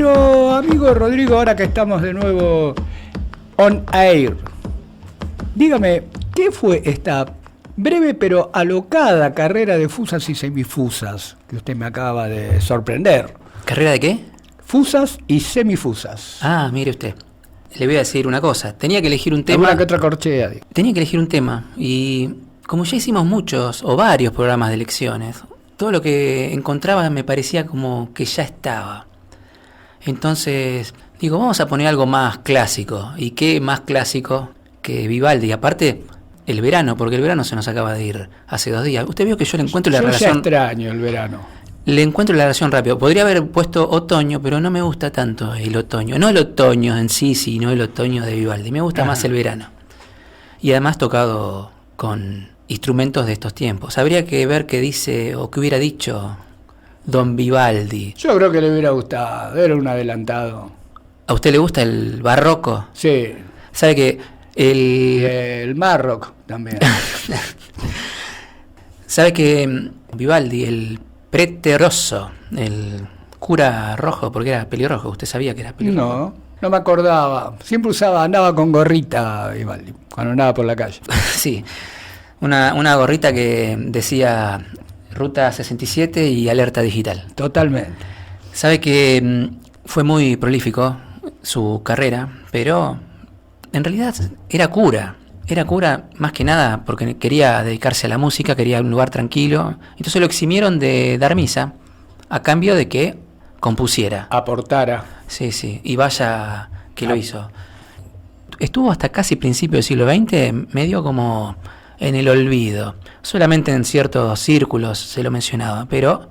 Pero, amigo Rodrigo, ahora que estamos de nuevo on air, dígame, ¿qué fue esta breve pero alocada carrera de fusas y semifusas que usted me acaba de sorprender? ¿Carrera de qué? Fusas y semifusas. Ah, mire usted. Le voy a decir una cosa. Tenía que elegir un tema. Alguna que otra corchea. Tenía que elegir un tema. Y como ya hicimos muchos o varios programas de elecciones, todo lo que encontraba me parecía como que ya estaba. Entonces, digo, vamos a poner algo más clásico. ¿Y qué más clásico que Vivaldi? Y aparte, el verano, porque el verano se nos acaba de ir hace 2 días. Usted vio que yo le encuentro la relación. Yo ya extraño el verano. Le encuentro la relación rápido. Podría haber puesto otoño, pero no me gusta tanto el otoño. No el otoño en sí, sino el otoño de Vivaldi. Me gusta más el verano. Y además tocado con instrumentos de estos tiempos. Habría que ver qué dice o qué hubiera dicho Don Vivaldi. Yo creo que le hubiera gustado. Era un adelantado. ¿A usted le gusta el barroco? Sí. ¿Sabe que el Marroc también? ¿Sabe que Vivaldi, el Prete Rosso, el cura rojo, porque era pelirrojo? ¿Usted sabía que era pelirrojo? No me acordaba. Siempre andaba con gorrita Vivaldi, cuando andaba por la calle. Sí, una gorrita que decía Ruta 67 y Alerta Digital. Totalmente. Sabe que fue muy prolífico su carrera, pero en realidad era cura. Era cura más que nada porque quería dedicarse a la música, quería un lugar tranquilo. Entonces lo eximieron de dar misa a cambio de que compusiera. Aportara. Sí, y vaya que lo hizo. Estuvo hasta casi principio del siglo XX medio como en el olvido. Solamente en ciertos círculos se lo mencionaba, pero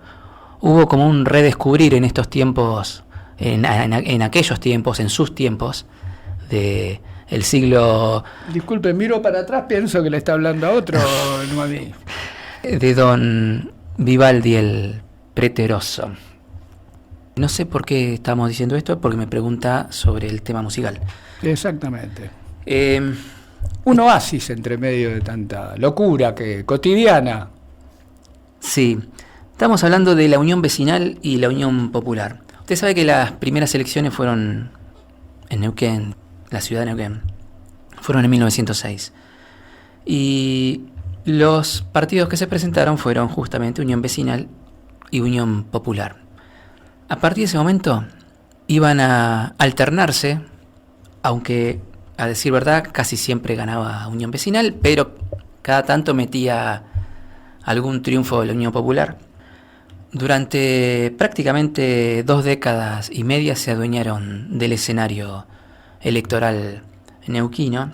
hubo como un redescubrir en estos tiempos, en aquellos tiempos, en sus tiempos de el siglo... Disculpe, miro para atrás, pienso que le está hablando a otro, no a mí. De don Vivaldi el Preteroso. No sé por qué estamos diciendo esto, porque me pregunta sobre el tema musical. Exactamente. Un oasis entre medio de tanta locura que cotidiana. Sí, estamos hablando de la Unión Vecinal y la Unión Popular. Usted sabe que las primeras elecciones fueron en Neuquén, la ciudad de Neuquén. Fueron en 1906. Y los partidos que se presentaron fueron justamente Unión Vecinal y Unión Popular. A partir de ese momento iban a alternarse, aunque a decir verdad casi siempre ganaba Unión Vecinal, pero cada tanto metía algún triunfo de la Unión Popular. Durante prácticamente 2 décadas y media se adueñaron del escenario electoral neuquino.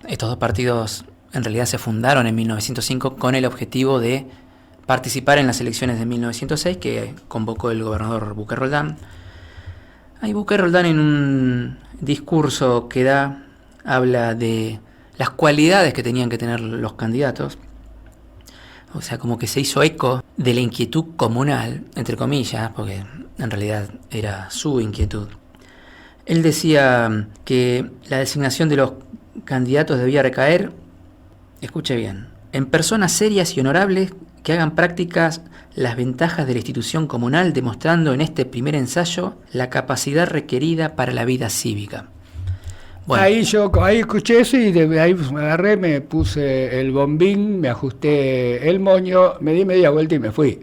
Estos 2 partidos en realidad se fundaron en 1905 con el objetivo de participar en las elecciones de 1906 que convocó el gobernador Buque Roldán. Ahí Buque Roldán, en un discurso que da, habla de las cualidades que tenían que tener los candidatos. O sea, como que se hizo eco de la inquietud comunal, entre comillas, porque en realidad era su inquietud. Él decía que la designación de los candidatos debía recaer, escuche bien, en personas serias y honorables que hagan prácticas las ventajas de la institución comunal, demostrando en este primer ensayo la capacidad requerida para la vida cívica. Bueno. Ahí escuché eso y de ahí me agarré, me puse el bombín, me ajusté el moño, me di media vuelta y me fui.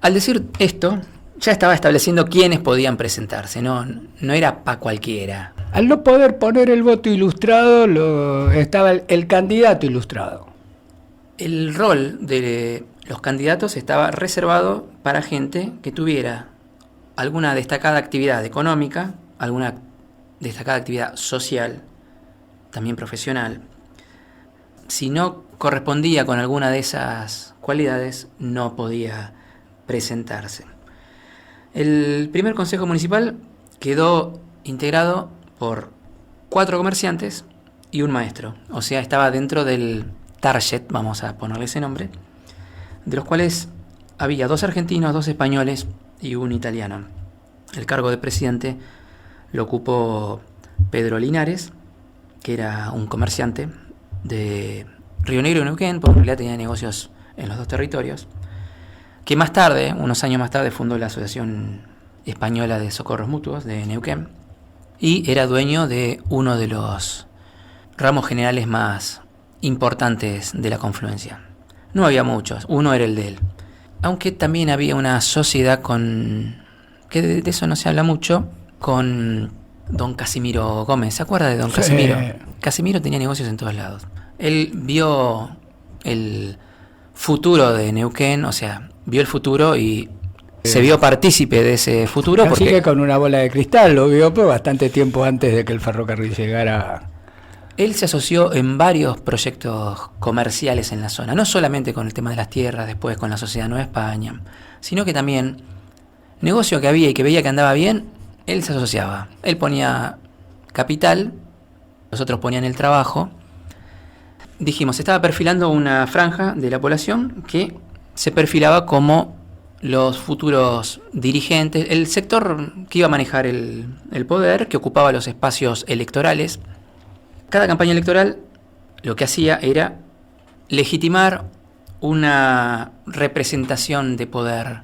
Al decir esto, ya estaba estableciendo quiénes podían presentarse, no era para cualquiera. Al no poder poner el voto ilustrado, estaba el candidato ilustrado. El rol de los candidatos estaba reservado para gente que tuviera alguna destacada actividad económica, alguna destacada actividad social, también profesional. Si no correspondía con alguna de esas cualidades, no podía presentarse. El primer consejo municipal quedó integrado por 4 comerciantes y un maestro. O sea, estaba dentro del target, vamos a ponerle ese nombre, de los cuales había 2 argentinos, 2 españoles y un italiano. El cargo de presidente lo ocupó Pedro Linares, que era un comerciante de Río Negro y Neuquén, porque en realidad tenía negocios en los 2 territorios, que más tarde, unos años más tarde, fundó la Asociación Española de Socorros Mutuos de Neuquén, y era dueño de uno de los ramos generales más importantes de la confluencia. No había muchos, uno era el de él. Aunque también había una sociedad que de eso no se habla mucho, con don Casimiro Gómez. ¿Se acuerda de don Casimiro? Casimiro tenía negocios en todos lados. Él vio el futuro de Neuquén, o sea, vio el futuro y se vio partícipe de ese futuro. Así Porque que con una bola de cristal lo vio, pero bastante tiempo antes de que el ferrocarril llegara. él se asoció en varios proyectos comerciales en la zona, no solamente con el tema de las tierras, después con la Sociedad Nueva España, sino que también negocio que había y que veía que andaba bien, él se asociaba. Él ponía capital, los otros ponían el trabajo. Dijimos, estaba perfilando una franja de la población que se perfilaba como los futuros dirigentes, el sector que iba a manejar el poder, que ocupaba los espacios electorales. Cada campaña electoral lo que hacía era legitimar una representación de poder,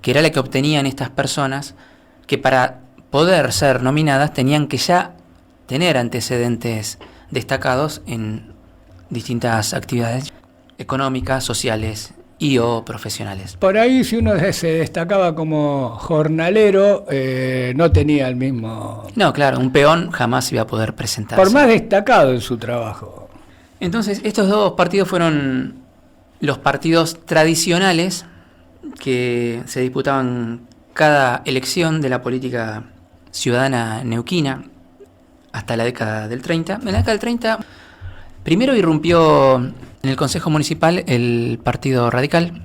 que era la que obtenían estas personas, que para poder ser nominadas tenían que ya tener antecedentes destacados en distintas actividades económicas, sociales y o profesionales. Por ahí, si uno se destacaba como jornalero, no tenía el mismo... No, claro, un peón jamás iba a poder presentarse. Por más destacado en su trabajo. Entonces, estos dos partidos fueron los partidos tradicionales que se disputaban cada elección de la política ciudadana neuquina hasta la década del 30. En la década del 30, primero irrumpió en el Consejo Municipal el Partido Radical.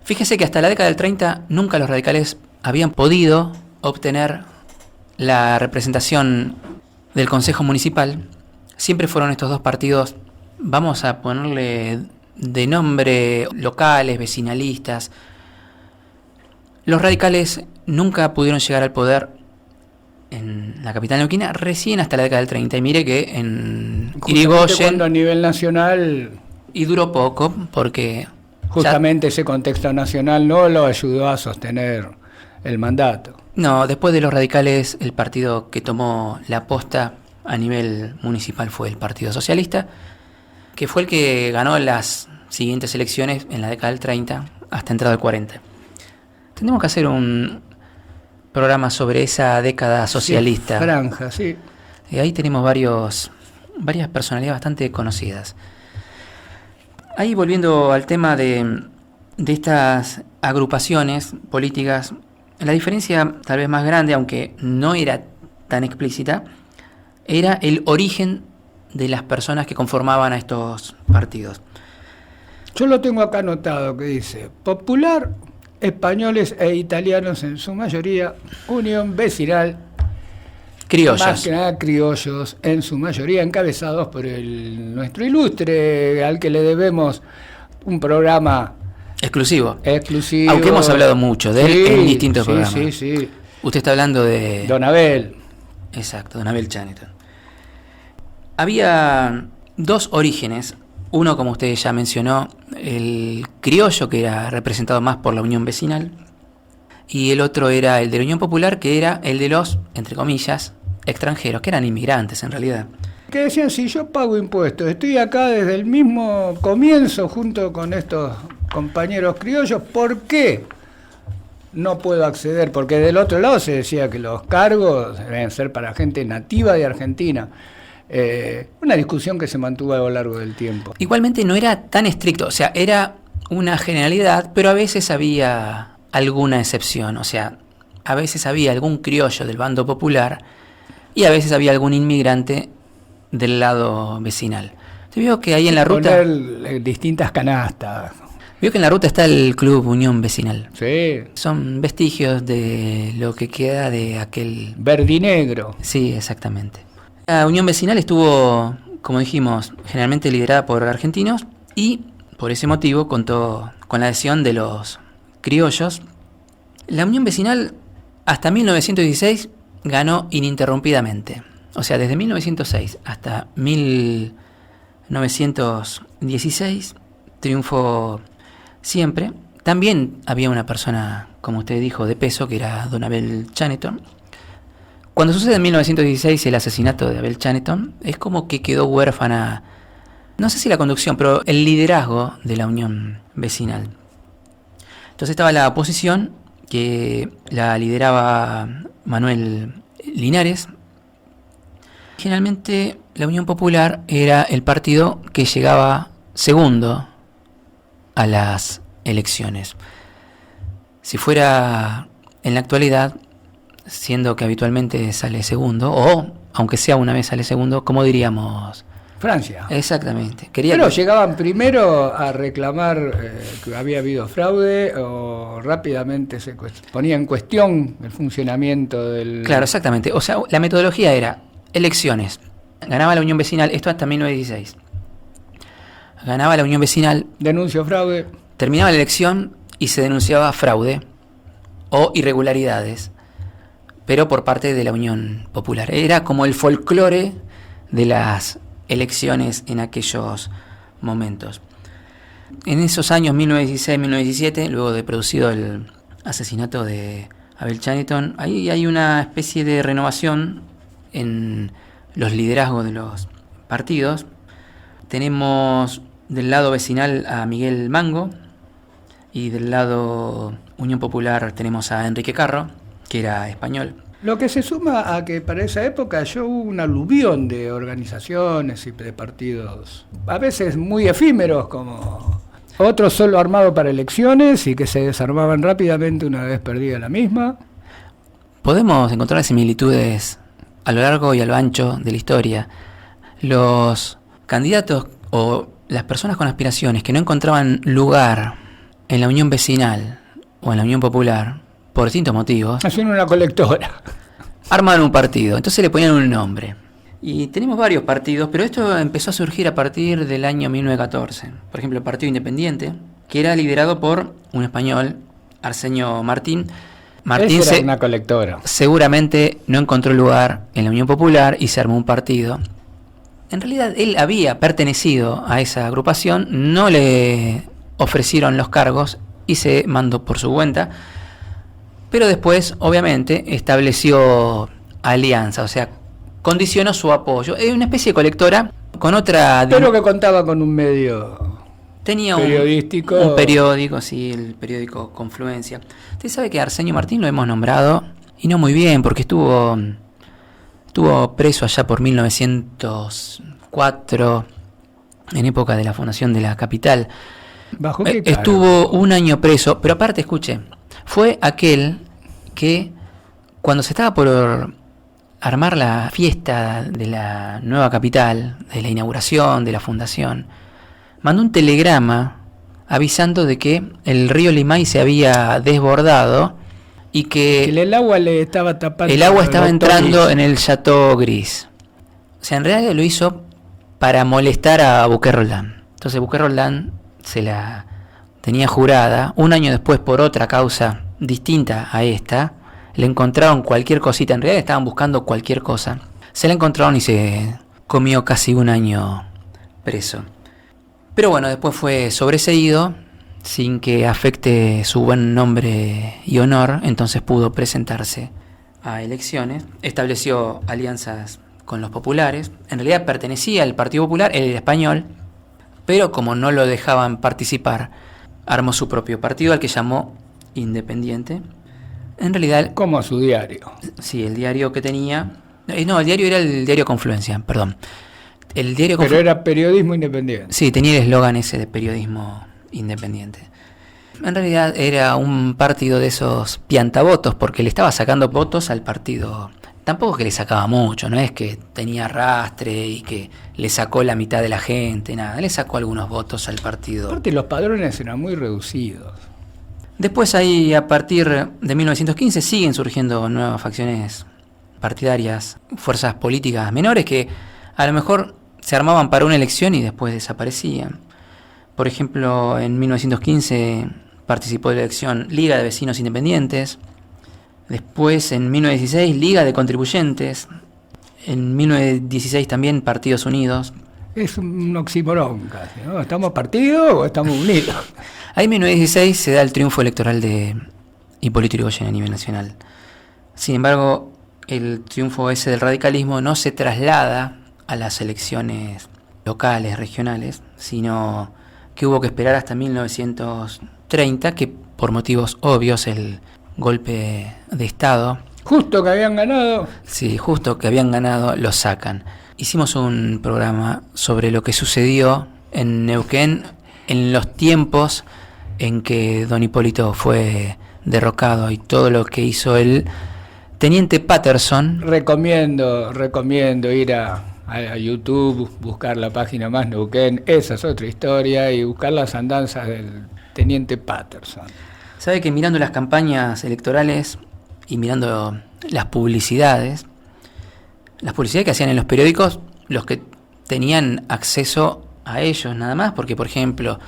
Fíjese que hasta la década del 30 nunca los radicales habían podido obtener la representación del Consejo Municipal. Siempre fueron estos dos partidos, vamos a ponerle de nombre, locales, vecinalistas. Los radicales nunca pudieron llegar al poder en la capital neuquina recién hasta la década del 30. Y mire que en Irigoyen... Cuando a nivel nacional... Y duró poco, porque... Justamente ese contexto nacional no lo ayudó a sostener el mandato. No, después de los radicales, el partido que tomó la posta a nivel municipal fue el Partido Socialista, que fue el que ganó las siguientes elecciones en la década del 30 hasta entrado el 40. Tendremos que hacer un programa sobre esa década socialista. Sí, franja, sí. Ahí tenemos varias personalidades bastante conocidas. Ahí volviendo al tema de estas agrupaciones políticas, la diferencia tal vez más grande, aunque no era tan explícita, era el origen de las personas que conformaban a estos partidos. Yo lo tengo acá anotado, que dice: popular, españoles e italianos en su mayoría, unión vecinal, criollos. Más que nada criollos, en su mayoría encabezados por nuestro ilustre, al que le debemos un programa exclusivo. Aunque hemos hablado mucho de él en distintos programas. Sí. Usted está hablando de... Don Abel. Exacto, Don Abel Chaneton. Había dos orígenes. Uno, como usted ya mencionó, el criollo, que era representado más por la Unión Vecinal, y el otro era el de la Unión Popular, que era el de los, entre comillas, extranjeros, que eran inmigrantes en realidad. Que decían, si yo pago impuestos, estoy acá desde el mismo comienzo junto con estos compañeros criollos, ¿por qué no puedo acceder? Porque del otro lado se decía que los cargos deben ser para gente nativa de Argentina. Una discusión que se mantuvo a lo largo del tiempo. Igualmente no era tan estricto, o sea, era una generalidad, pero a veces había alguna excepción, o sea, a veces había algún criollo del bando popular y a veces había algún inmigrante del lado vecinal. Te veo que ahí en la ruta... Poner distintas canastas. Veo que en la ruta está el Club Unión Vecinal. Sí. Son vestigios de lo que queda de aquel... Verdinegro. Sí, exactamente. La Unión Vecinal estuvo, como dijimos, generalmente liderada por argentinos y por ese motivo contó con la adhesión de los criollos. La Unión Vecinal hasta 1916 ganó ininterrumpidamente. O sea, desde 1906 hasta 1916 triunfó siempre. También había una persona como usted dijo, de peso, que era don Abel Chaneton. Cuando sucede en 1916 el asesinato de Abel Chaneton, es como que quedó huérfana, no sé si la conducción, pero el liderazgo de la Unión Vecinal. Entonces estaba la oposición, que la lideraba Manuel Linares. Generalmente la Unión Popular era el partido que llegaba segundo a las elecciones. Si fuera en la actualidad, siendo que habitualmente sale segundo, o aunque sea una vez sale segundo, ¿cómo diríamos? Francia. Exactamente. Pero llegaban primero a reclamar que había habido fraude, o rápidamente se ponía en cuestión el funcionamiento del... Claro, exactamente. O sea, la metodología era elecciones. Ganaba la Unión Vecinal, esto hasta 1916. Ganaba la Unión Vecinal. Denuncio fraude. Terminaba la elección y se denunciaba fraude o irregularidades, pero por parte de la Unión Popular. Era como el folclore de las elecciones en aquellos momentos. En esos años 1916-1917, luego de producido el asesinato de Abel Chaneton, ahí hay una especie de renovación en los liderazgos de los partidos. Tenemos del lado vecinal a Miguel Mango y del lado Unión Popular tenemos a Enrique Carro, que era español. Lo que se suma a que para esa época ya hubo un aluvión de organizaciones y de partidos, a veces muy efímeros, como otros solo armados para elecciones y que se desarmaban rápidamente una vez perdida la misma. Podemos encontrar similitudes a lo largo y a lo ancho de la historia. Los candidatos o las personas con aspiraciones que no encontraban lugar en la Unión Vecinal o en la Unión Popular, por distintos motivos, hacían una colectora. Armaban un partido, entonces le ponían un nombre. Y tenemos varios partidos, pero esto empezó a surgir a partir del año 1914. Por ejemplo, el Partido Independiente, que era liderado por un español, Arsenio Martín. Martín era una colectora. Seguramente no encontró lugar en la Unión Popular y se armó un partido. En realidad él había pertenecido a esa agrupación, no le ofrecieron los cargos y se mandó por su cuenta, pero después obviamente estableció alianza, o sea, condicionó su apoyo. Es una especie de colectora con otra... Pero que contaba con un medio... Tenía periodístico. Un periódico, sí, el periódico Confluencia. Usted sabe que a Arsenio Martín lo hemos nombrado, y no muy bien, porque estuvo preso allá por 1904, en época de la fundación de la capital. ¿Bajo qué cargo? Estuvo un año preso, pero aparte, escuche, fue aquel que cuando se estaba por armar la fiesta de la nueva capital, de la inauguración, de la fundación, mandó un telegrama avisando de que el río Limay se había desbordado y que el agua le estaba tapando. El agua estaba entrando en el Chateau Gris. O sea, en realidad lo hizo para molestar a Bouquet-Rolland. Entonces Bouquet-Rolland se la tenía jurada. Un año después, por otra causa distinta a esta, le encontraron cualquier cosita. En realidad estaban buscando cualquier cosa. Se la encontraron y se comió casi un año preso. Pero bueno, después fue sobreseído sin que afecte su buen nombre y honor, entonces pudo presentarse a elecciones, estableció alianzas con los populares, en realidad pertenecía al Partido Popular, él era español, pero como no lo dejaban participar, armó su propio partido al que llamó Independiente. En realidad... Como a su diario. Sí, el diario que tenía... No, el diario era el diario Confluencia, perdón. El diario Pero era periodismo independiente. Sí, tenía el eslogan ese de periodismo independiente. En realidad era un partido de esos piantavotos, porque le estaba sacando votos al partido. Tampoco que le sacaba mucho, no es que tenía arrastre y que le sacó la mitad de la gente, nada. Le sacó algunos votos al partido. Aparte, los padrones eran muy reducidos. Después ahí, a partir de 1915, siguen surgiendo nuevas facciones partidarias, fuerzas políticas menores que a lo mejor se armaban para una elección y después desaparecían. Por ejemplo, en 1915 participó de la elección Liga de Vecinos Independientes. Después, en 1916, Liga de Contribuyentes. En 1916 también Partidos Unidos. Es un oxímoron casi, ¿no? ¿Estamos partidos o estamos unidos? Ahí en 1916 se da el triunfo electoral de Hipólito Yrigoyen a nivel nacional. Sin embargo, el triunfo ese del radicalismo no se traslada a las elecciones locales, regionales, sino que hubo que esperar hasta 1930, que por motivos obvios el golpe de Estado... Justo que habían ganado. Sí, justo que habían ganado, lo sacan. Hicimos un programa sobre lo que sucedió en Neuquén en los tiempos en que don Hipólito fue derrocado y todo lo que hizo el teniente Patterson. Recomiendo ir a YouTube, buscar la página Más Neuquén, esa es otra historia, y buscar las andanzas del teniente Patterson. Sabe que mirando las campañas electorales y mirando las publicidades que hacían en los periódicos, los que tenían acceso a ellos nada más, porque por ejemplo,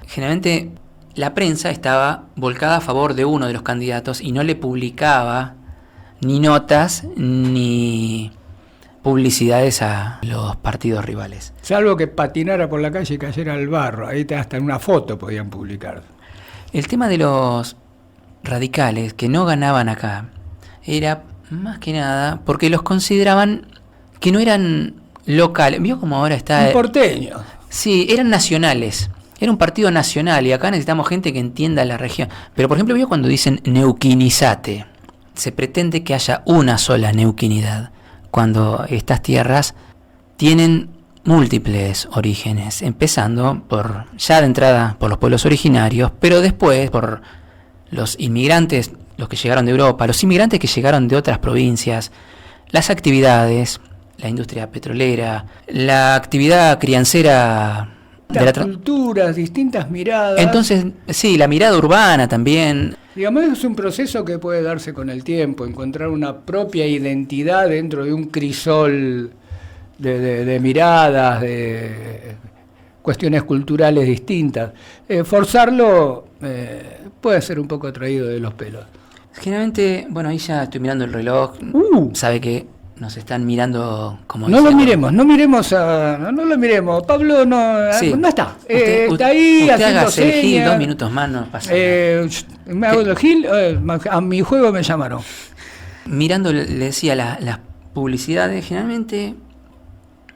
generalmente la prensa estaba volcada a favor de uno de los candidatos y no le publicaba ni notas ni publicidades a los partidos rivales. Salvo que patinara por la calle y cayera al barro, ahí hasta en una foto podían publicar. El tema de los radicales que no ganaban acá era más que nada porque los consideraban que no eran locales. ¿Vio cómo ahora está? Un porteño. Sí, eran nacionales. Era un partido nacional y acá necesitamos gente que entienda la región. Pero por ejemplo, ¿vio cuando dicen neuquinizate? Se pretende que haya una sola neuquinidad, cuando estas tierras tienen múltiples orígenes, empezando por, ya de entrada, por los pueblos originarios, pero después por los inmigrantes, los que llegaron de Europa, los inmigrantes que llegaron de otras provincias, las actividades, la industria petrolera, la actividad criancera de las culturas, distintas miradas. Entonces, sí, la mirada urbana también. Digamos, es un proceso que puede darse con el tiempo, encontrar una propia identidad dentro de un crisol de miradas, de cuestiones culturales distintas. Forzarlo puede ser un poco traído de los pelos. Generalmente, bueno, ahí ya estoy mirando el reloj, sabe que nos están mirando como no diciendo, no lo miremos, Pablo no está, está ahí usted haciendo hágase el Gil, 2 minutos más no pasa nada. Me hago el Gil, a mi juego me llamaron. Mirando, le decía, las publicidades, generalmente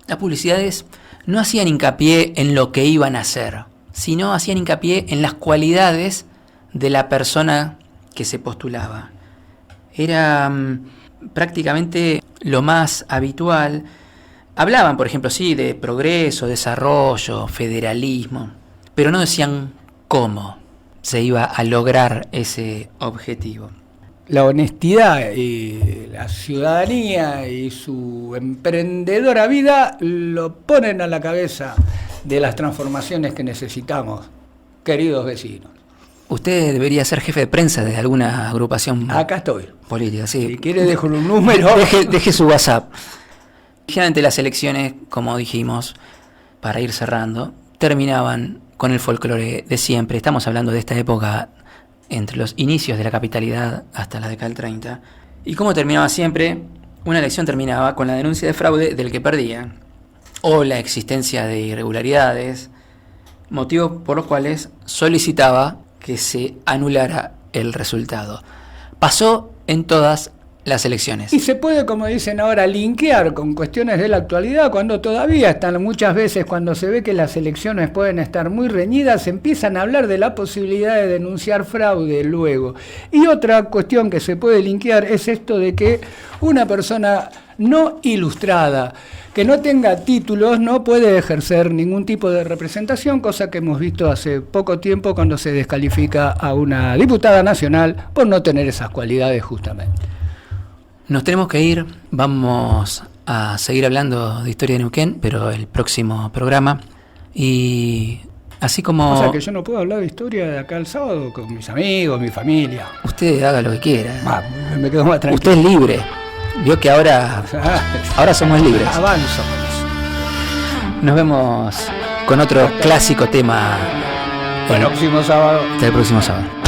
las publicidades no hacían hincapié en lo que iban a hacer, sino hacían hincapié en las cualidades de la persona que se postulaba. Era prácticamente lo más habitual. Hablaban, por ejemplo, sí, de progreso, desarrollo, federalismo, pero no decían cómo se iba a lograr ese objetivo. La honestidad y la ciudadanía y su emprendedora vida lo ponen a la cabeza de las transformaciones que necesitamos, queridos vecinos. Usted debería ser jefe de prensa de alguna agrupación. Acá estoy. Política, sí. Si quiere dejo un número. Deje su WhatsApp. Generalmente las elecciones, como dijimos, para ir cerrando, terminaban con el folclore de siempre. Estamos hablando de esta época entre los inicios de la capitalidad hasta la década del 30. ¿Y cómo terminaba siempre? Una elección terminaba con la denuncia de fraude del que perdía, o la existencia de irregularidades, motivos por los cuales solicitaba que se anulara el resultado. Pasó en todas las elecciones. Y se puede, como dicen ahora, linkear con cuestiones de la actualidad, cuando todavía están muchas veces, cuando se ve que las elecciones pueden estar muy reñidas, empiezan a hablar de la posibilidad de denunciar fraude luego. Y otra cuestión que se puede linkear es esto de que una persona no ilustrada, que no tenga títulos, no puede ejercer ningún tipo de representación, cosa que hemos visto hace poco tiempo cuando se descalifica a una diputada nacional por no tener esas cualidades justamente. Nos tenemos que ir, vamos a seguir hablando de historia de Neuquén, pero el próximo programa. Y así como... O sea que yo no puedo hablar de historia de acá el sábado con mis amigos, mi familia. Usted haga lo que quiera. Me quedo más tranquilo. Usted es libre. Vio que ahora somos libres. Avanzo con eso. Nos vemos con otro clásico tema el próximo sábado. Hasta el próximo sábado.